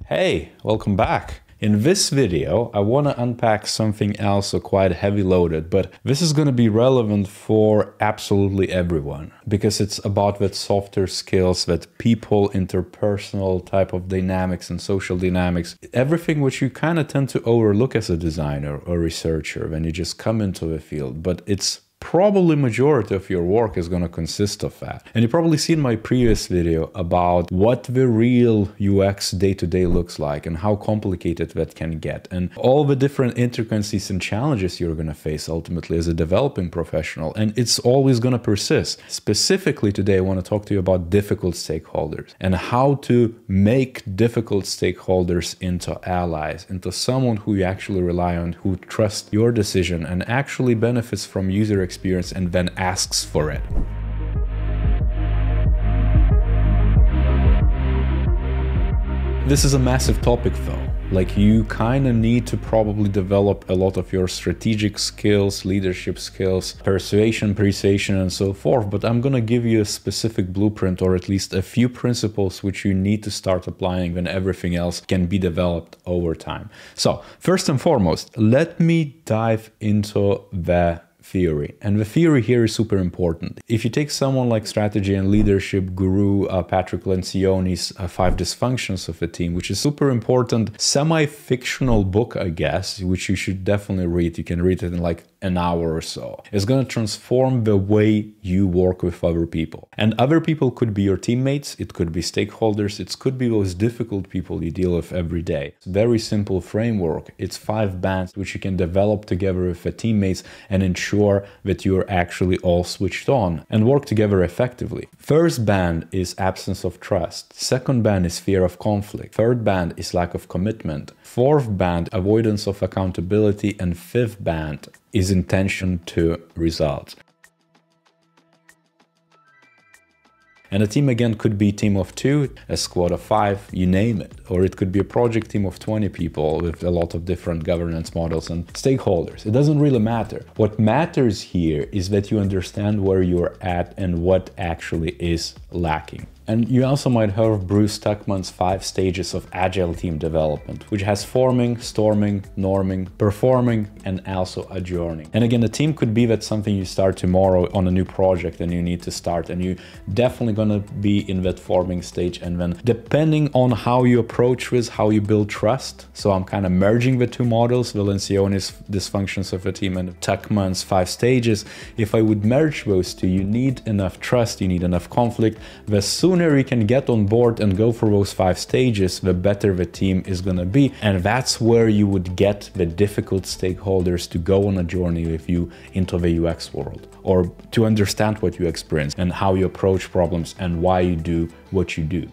Hey, welcome back. In this video, I want to unpack something else quite heavy loaded, but this is going to be relevant for absolutely everyone because it's about that softer skills, that people, interpersonal type of dynamics and social dynamics, everything which you kind of tend to overlook as a designer or researcher when you just come into the field, but it's probably majority of your work is going to consist of that. And you probably seen my previous video about what the real UX day-to-day looks like and how complicated that can get and all the different intricacies and challenges you're going to face ultimately as a developing professional. And it's always going to persist. Specifically today, I want to talk to you about difficult stakeholders and how to make difficult stakeholders into allies, into someone who you actually rely on, who trusts your decision and actually benefits from user experience and then asks for it. This is a massive topic though. Like, you kind of need to probably develop a lot of your strategic skills, leadership skills, persuasion, and so forth. But I'm going to give you a specific blueprint, or at least a few principles which you need to start applying when everything else can be developed over time. So first and foremost, let me dive into the theory. And the theory here is super important. If you take someone like strategy and leadership guru Patrick Lencioni's 5 Dysfunctions of a Team, which is super important, semi-fictional book, I guess, which you should definitely read. You can read it in like an hour or so. It's going to transform the way you work with other people. And other people could be your teammates, it could be stakeholders, it could be those difficult people you deal with every day. It's a very simple framework. It's 5 bands which you can develop together with the teammates and ensure that you're actually all switched on and work together effectively. First band is absence of trust. Second band is fear of conflict. Third band is lack of commitment. Fourth band, avoidance of accountability. And fifth band is intention to results. And a team again could be a team of 2, a squad of 5, you name it. Or it could be a project team of 20 people with a lot of different governance models and stakeholders. It doesn't really matter. What matters here is that you understand where you're at and what actually is lacking. And you also might have heard Bruce Tuckman's 5 stages of agile team development, which has forming, storming, norming, performing, and also adjourning. And again, a team could be that something you start tomorrow on a new project and you need to start, and you definitely gonna be in that forming stage. And then depending on how you approach this, how you build trust. So I'm kind of merging the 2 models, Lencioni's Dysfunctions of a Team and Tuckman's 5 stages. If I would merge those 2, you need enough trust, you need enough conflict. The sooner you can get on board and go for those 5 stages, the better the team is gonna be. And that's where you would get the difficult stakeholders to go on a journey with you into the UX world, or to understand what you experience and how you approach problems and why you do what you do.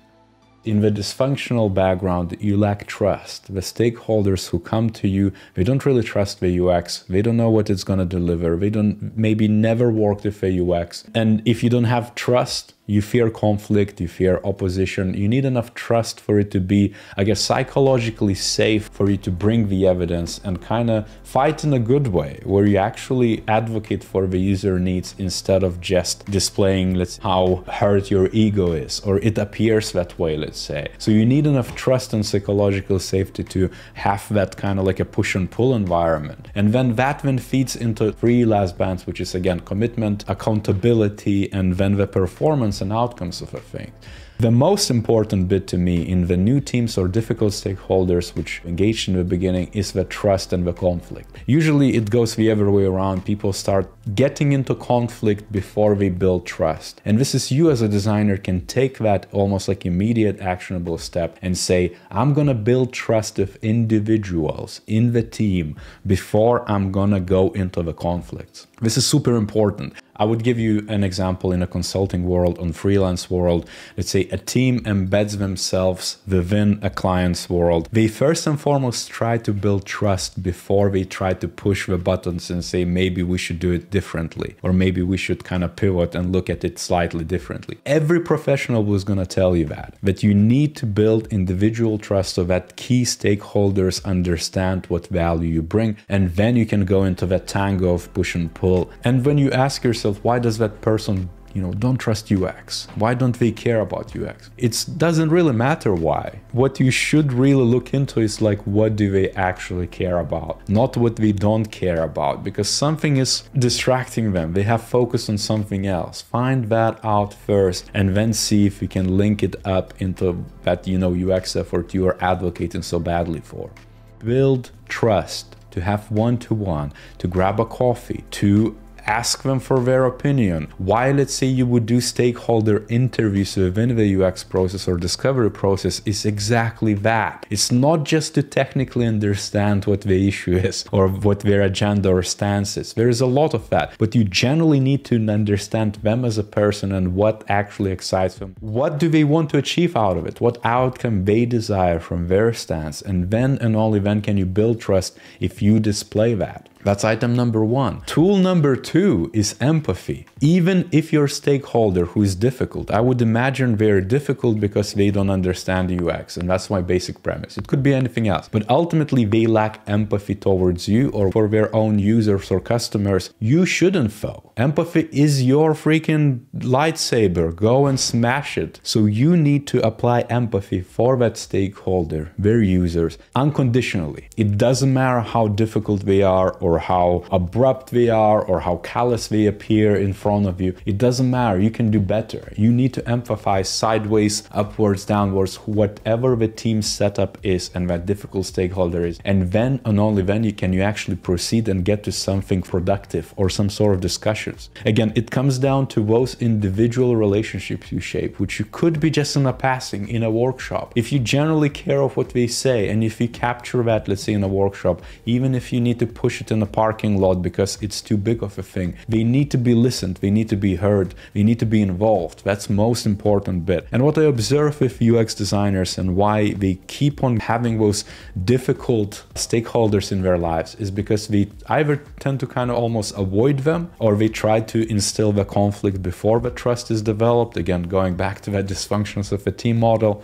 In the dysfunctional background, you lack trust. The stakeholders who come to you, they don't really trust the UX. They don't know what it's going to deliver. They don't maybe never worked with the UX. And if you don't have trust, you fear conflict, you fear opposition. You need enough trust for it to be, I guess, psychologically safe for you to bring the evidence and kind of fight in a good way, where you actually advocate for the user needs instead of just displaying, how hurt your ego is, or it appears that way, let's say. So you need enough trust and psychological safety to have that kind of like a push and pull environment. And then that feeds into 3 last bands, which is again commitment, accountability, and then the performance and outcomes of a thing. The most important bit to me in the new teams or difficult stakeholders which engaged in the beginning is the trust and the conflict. Usually it goes the other way around. People start getting into conflict before they build trust. And this is you as a designer can take that almost like immediate actionable step and say, I'm gonna build trust with individuals in the team before I'm gonna go into the conflicts. This is super important. I would give you an example in a consulting world, on freelance world. Let's say a team embeds themselves within a client's world. They first and foremost try to build trust before they try to push the buttons and say, maybe we should do it differently, or maybe we should kind of pivot and look at it slightly differently. Every professional was going to tell you that you need to build individual trust so that key stakeholders understand what value you bring, and then you can go into that tango of push and pull. And when you ask yourself, why does that person don't trust UX. Why don't they care about UX? It doesn't really matter why. What you should really look into is like, what do they actually care about? Not what they don't care about, because something is distracting them. They have focused on something else. Find that out first and then see if you can link it up into that, UX effort you are advocating so badly for. Build trust, to have one-to-one, to grab a coffee, to ask them for their opinion. Why, let's say, you would do stakeholder interviews within the UX process or discovery process is exactly that. It's not just to technically understand what the issue is or what their agenda or stance is. There is a lot of that, but you generally need to understand them as a person and what actually excites them. What do they want to achieve out of it? What outcome they desire from their stance? And then and only then can you build trust if you display that. That's item number one. Tool number two is empathy. Even if your stakeholder who is difficult, I would imagine they're difficult because they don't understand UX, and that's my basic premise. It could be anything else, but ultimately they lack empathy towards you or for their own users or customers. You shouldn't though. Empathy is your freaking lightsaber. Go and smash it. So you need to apply empathy for that stakeholder, their users, unconditionally. It doesn't matter how difficult they are or how abrupt they are or how callous they appear in front of you. It doesn't matter. You can do better. You need to empathize sideways, upwards, downwards, whatever the team setup is and that difficult stakeholder is. And then and only then you actually proceed and get to something productive or some sort of discussions. Again, it comes down to those individual relationships you shape, which you could be just in a passing in a workshop. If you generally care of what they say and if you capture that, let's say in a workshop, even if you need to push it in a parking lot because it's too big of a thing, they need to be listened, they need to be heard, they need to be involved. That's most important bit. And what I observe with UX designers and why they keep on having those difficult stakeholders in their lives is because they either tend to kind of almost avoid them or they try to instill the conflict before the trust is developed. Again, going back to that dysfunctions of a team model.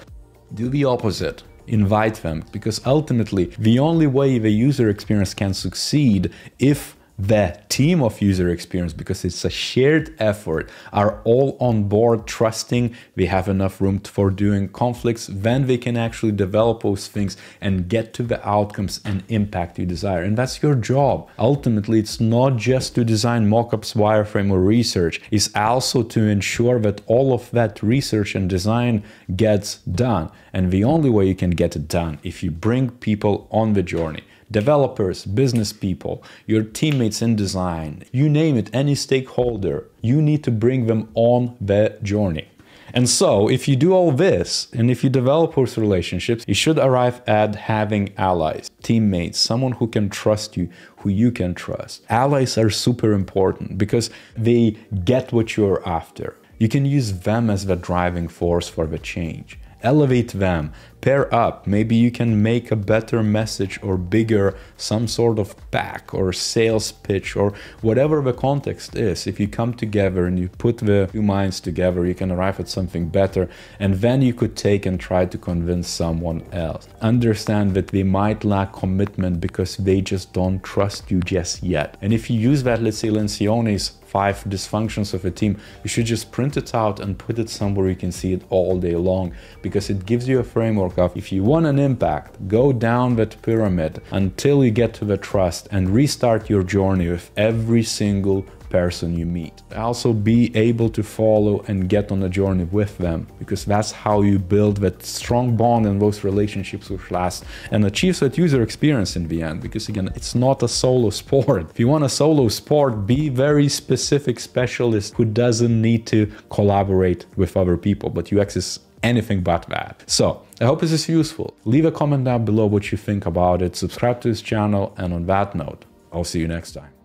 Do the opposite. Invite them, because ultimately the only way the user experience can succeed if the team of user experience, because it's a shared effort, are all on board, trusting they have enough room for doing conflicts, then they can actually develop those things and get to the outcomes and impact you desire. And that's your job. Ultimately, it's not just to design mockups, wireframe, or research. It's also to ensure that all of that research and design gets done. And the only way you can get it done if you bring people on the journey. Developers, business people, your teammates in design, you name it, any stakeholder, you need to bring them on the journey. And so if you do all this, and if you develop those relationships, you should arrive at having allies, teammates, someone who can trust you, who you can trust. Allies are super important because they get what you're after. You can use them as the driving force for the change. Elevate them, pair up. Maybe you can make a better message or bigger, some sort of pack or sales pitch or whatever the context is. If you come together and you put the two minds together, you can arrive at something better, and then you could take and try to convince someone else. Understand that they might lack commitment because they just don't trust you just yet. And if you use that, let's say Lencioni's 5 dysfunctions of a team, you should just print it out and put it somewhere you can see it all day long, because it gives you a framework of, if you want an impact, go down that pyramid until you get to the trust and restart your journey with every single person you meet. Also be able to follow and get on a journey with them, because that's how you build that strong bond and those relationships which last and achieve that user experience in the end. Because again, it's not a solo sport. If you want a solo sport, be very specific specialist who doesn't need to collaborate with other people, but UX is anything but that. So I hope this is useful. Leave a comment down below what you think about it, subscribe to this channel, and on that note, I'll see you next time.